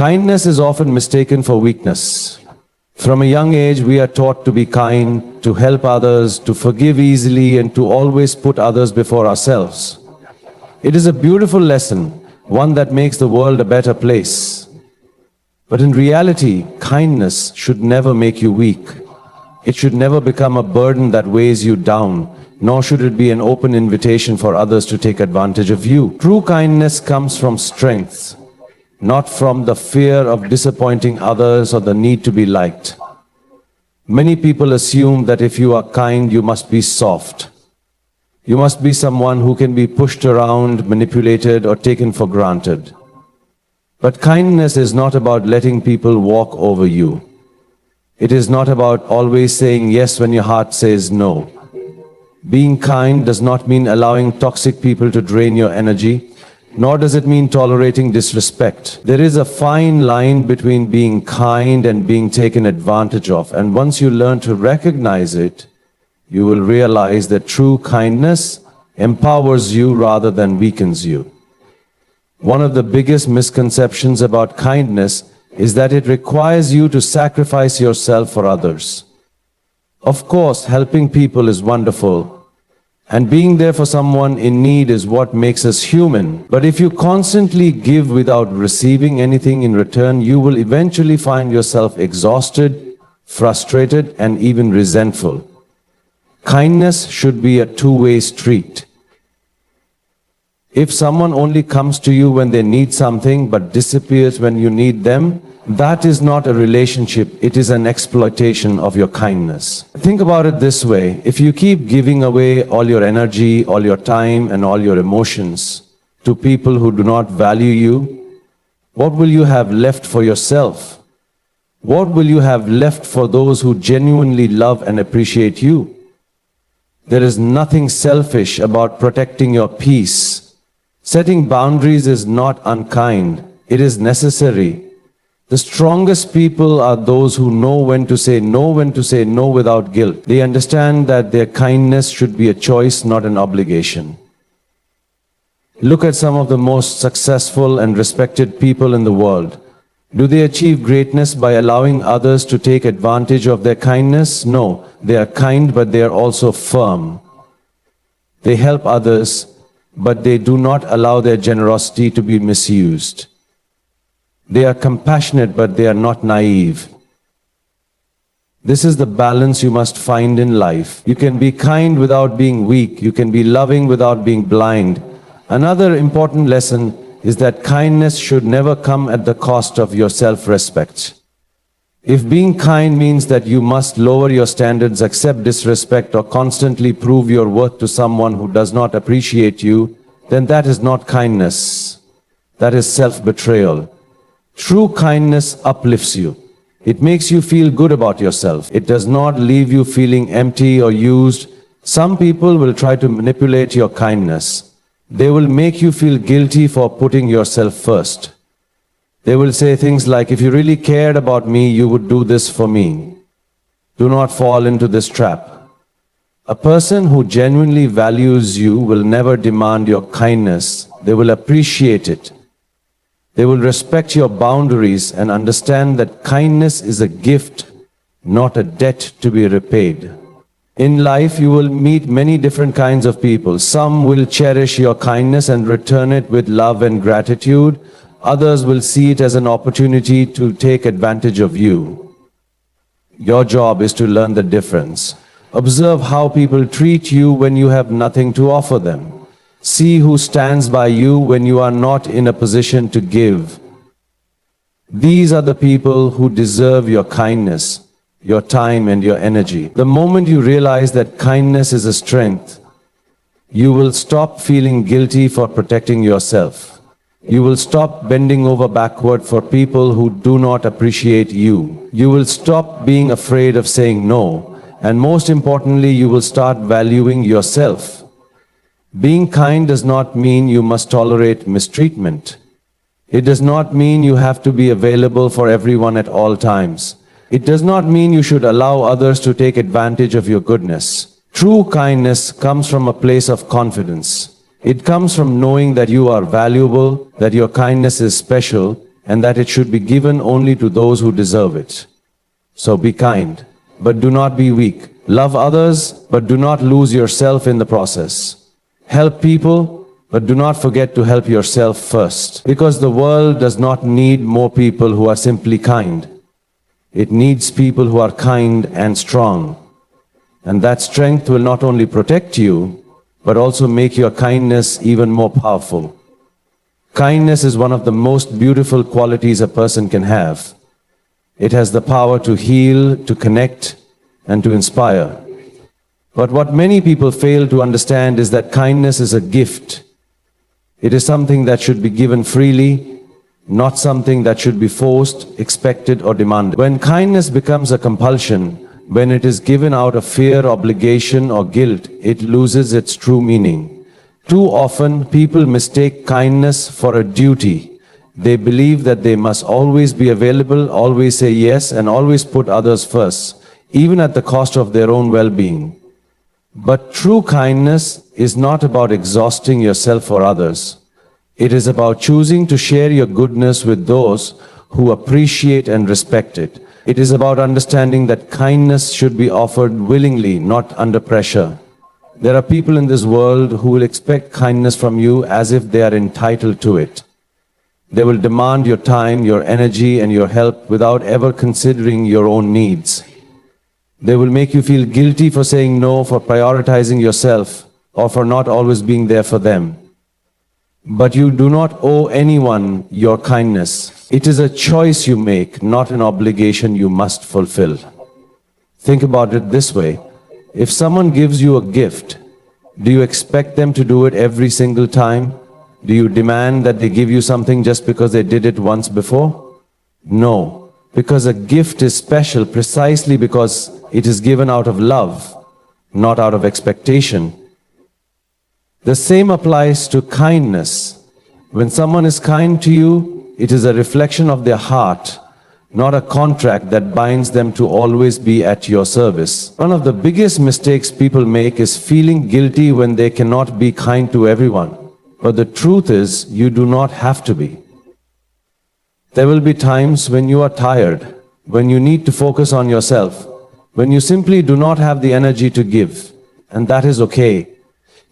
Kindness is often mistaken for weakness. From a young age, we are taught to be kind, to help others, to forgive easily, and to always put others before ourselves. It is a beautiful lesson, one that makes the world a better place. But in reality, kindness should never make you weak. It should never become a burden that weighs you down, nor should it be an open invitation for others to take advantage of you. True kindness comes from strength, not from the fear of disappointing others or the need to be liked. Many people assume that if you are kind, you must be soft. You must be someone who can be pushed around, manipulated, or taken for granted. But kindness is not about letting people walk over you. It is not about always saying yes when your heart says no. Being kind does not mean allowing toxic people to drain your energy, nor does it mean tolerating disrespect. There is a fine line between being kind and being taken advantage of, and once you learn to recognize it, you will realize that true kindness empowers you rather than weakens you. One of the biggest misconceptions about kindness is that it requires you to sacrifice yourself for others. Of course, helping people is wonderful, and being there for someone in need is what makes us human. But if you constantly give without receiving anything in return, you will eventually find yourself exhausted, frustrated, and even resentful. Kindness should be a two-way street. If someone only comes to you when they need something but disappears when you need them, that is not a relationship, it is an exploitation of your kindness. Think about it this way: if you keep giving away all your energy, all your time, and all your emotions to people who do not value you, what will you have left for yourself? What will you have left for those who genuinely love and appreciate you? There is nothing selfish about protecting your peace. Setting boundaries is not unkind, it is necessary. The strongest people are those who know when to say no without guilt. They understand that their kindness should be a choice, not an obligation. Look at some of the most successful and respected people in the world. Do they achieve greatness by allowing others to take advantage of their kindness? No, they are kind, but they are also firm. They help others, but they do not allow their generosity to be misused. They are compassionate, but they are not naive. This is the balance you must find in life. You can be kind without being weak. You can be loving without being blind. Another important lesson is that kindness should never come at the cost of your self-respect. If being kind means that you must lower your standards, accept disrespect, or constantly prove your worth to someone who does not appreciate you, then that is not kindness. That is self-betrayal. True kindness uplifts you. It makes you feel good about yourself. It does not leave you feeling empty or used. Some people will try to manipulate your kindness. They will make you feel guilty for putting yourself first. They will say things like, if you really cared about me, you would do this for me. Do not fall into this trap. A person who genuinely values you will never demand your kindness. They will appreciate it. They will respect your boundaries and understand that kindness is a gift, not a debt to be repaid. In life, you will meet many different kinds of people. Some will cherish your kindness and return it with love and gratitude. Others will see it as an opportunity to take advantage of you. Your job is to learn the difference. Observe how people treat you when you have nothing to offer them. See who stands by you when you are not in a position to give. These are the people who deserve your kindness, your time, and your energy. The moment you realize that kindness is a strength, you will stop feeling guilty for protecting yourself. You will stop bending over backward for people who do not appreciate you. You will stop being afraid of saying no, and most importantly, you will start valuing yourself. Being kind does not mean you must tolerate mistreatment. It does not mean you have to be available for everyone at all times. It does not mean you should allow others to take advantage of your goodness. True kindness comes from a place of confidence. It comes from knowing that you are valuable, that your kindness is special, and that it should be given only to those who deserve it. So be kind, but do not be weak. Love others, but do not lose yourself in the process. Help people, but do not forget to help yourself first. Because the world does not need more people who are simply kind. It needs people who are kind and strong. And that strength will not only protect you, but also make your kindness even more powerful. Kindness is one of the most beautiful qualities a person can have. It has the power to heal, to connect, and to inspire. But what many people fail to understand is that kindness is a gift. It is something that should be given freely, not something that should be forced, expected, or demanded. When kindness becomes a compulsion, when it is given out of fear, obligation, or guilt, it loses its true meaning. Too often, people mistake kindness for a duty. They believe that they must always be available, always say yes, and always put others first, even at the cost of their own well-being. But true kindness is not about exhausting yourself for others. It is about choosing to share your goodness with those who appreciate and respect it. It is about understanding that kindness should be offered willingly, not under pressure. There are people in this world who will expect kindness from you as if they are entitled to it. They will demand your time, your energy, and your help without ever considering your own needs. They will make you feel guilty for saying no, for prioritizing yourself, or for not always being there for them. But you do not owe anyone your kindness. It is a choice you make, not an obligation you must fulfill. Think about it this way. If someone gives you a gift, do you expect them to do it every single time? Do you demand that they give you something just because they did it once before? No, because a gift is special precisely because it is given out of love, not out of expectation. The same applies to kindness. When someone is kind to you, it is a reflection of their heart, not a contract that binds them to always be at your service. One of the biggest mistakes people make is feeling guilty when they cannot be kind to everyone. But the truth is, you do not have to be. There will be times when you are tired, when you need to focus on yourself, when you simply do not have the energy to give, and that is okay.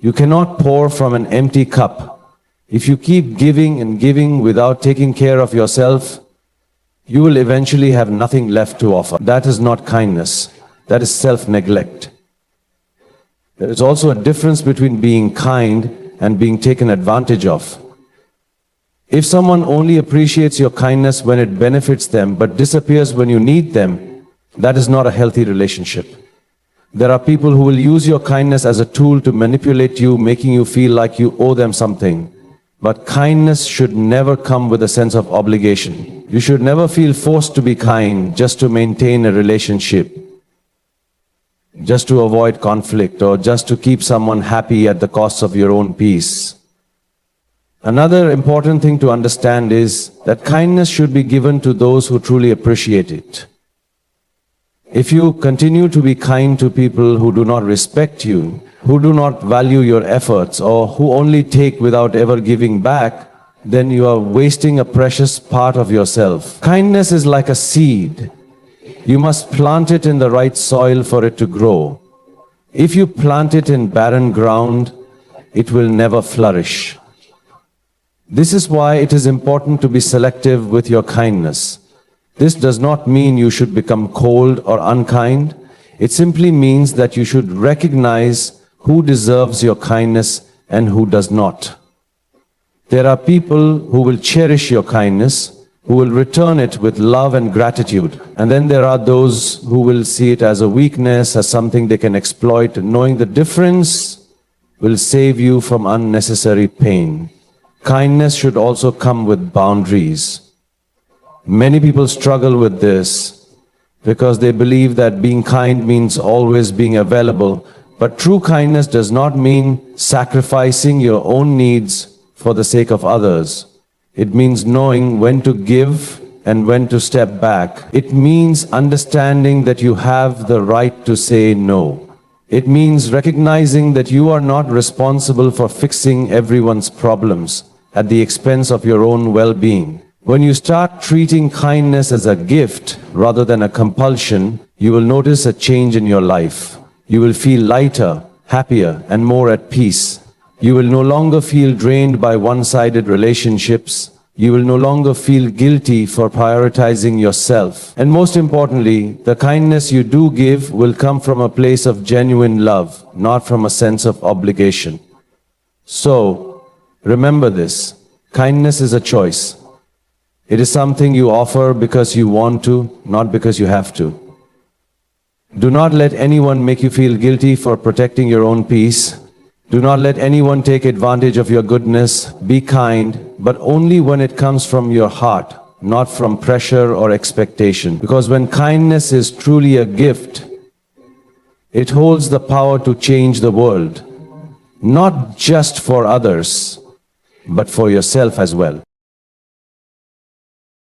You cannot pour from an empty cup. If you keep giving and giving without taking care of yourself, you will eventually have nothing left to offer. That is not kindness. That is self-neglect. There is also a difference between being kind and being taken advantage of. If someone only appreciates your kindness when it benefits them but disappears when you need them, that is not a healthy relationship. There are people who will use your kindness as a tool to manipulate you, making you feel like you owe them something. But kindness should never come with a sense of obligation. You should never feel forced to be kind just to maintain a relationship, just to avoid conflict, or just to keep someone happy at the cost of your own peace. Another important thing to understand is that kindness should be given to those who truly appreciate it. If you continue to be kind to people who do not respect you, who do not value your efforts, or who only take without ever giving back, then you are wasting a precious part of yourself. Kindness is like a seed. You must plant it in the right soil for it to grow. If you plant it in barren ground, it will never flourish. This is why it is important to be selective with your kindness. This does not mean you should become cold or unkind. It simply means that you should recognize who deserves your kindness and who does not. There are people who will cherish your kindness, who will return it with love and gratitude. And then there are those who will see it as a weakness, as something they can exploit. Knowing the difference will save you from unnecessary pain. Kindness should also come with boundaries. Many people struggle with this because they believe that being kind means always being available. But true kindness does not mean sacrificing your own needs for the sake of others. It means knowing when to give and when to step back. It means understanding that you have the right to say no. It means recognizing that you are not responsible for fixing everyone's problems at the expense of your own well-being. When you start treating kindness as a gift rather than a compulsion, you will notice a change in your life. You will feel lighter, happier, and more at peace. You will no longer feel drained by one-sided relationships. You will no longer feel guilty for prioritizing yourself. And most importantly, the kindness you do give will come from a place of genuine love, not from a sense of obligation. So, remember this. Kindness is a choice. It is something you offer because you want to, not because you have to. Do not let anyone make you feel guilty for protecting your own peace. Do not let anyone take advantage of your goodness. Be kind, but only when it comes from your heart, not from pressure or expectation. Because when kindness is truly a gift, it holds the power to change the world, not just for others, but for yourself as well.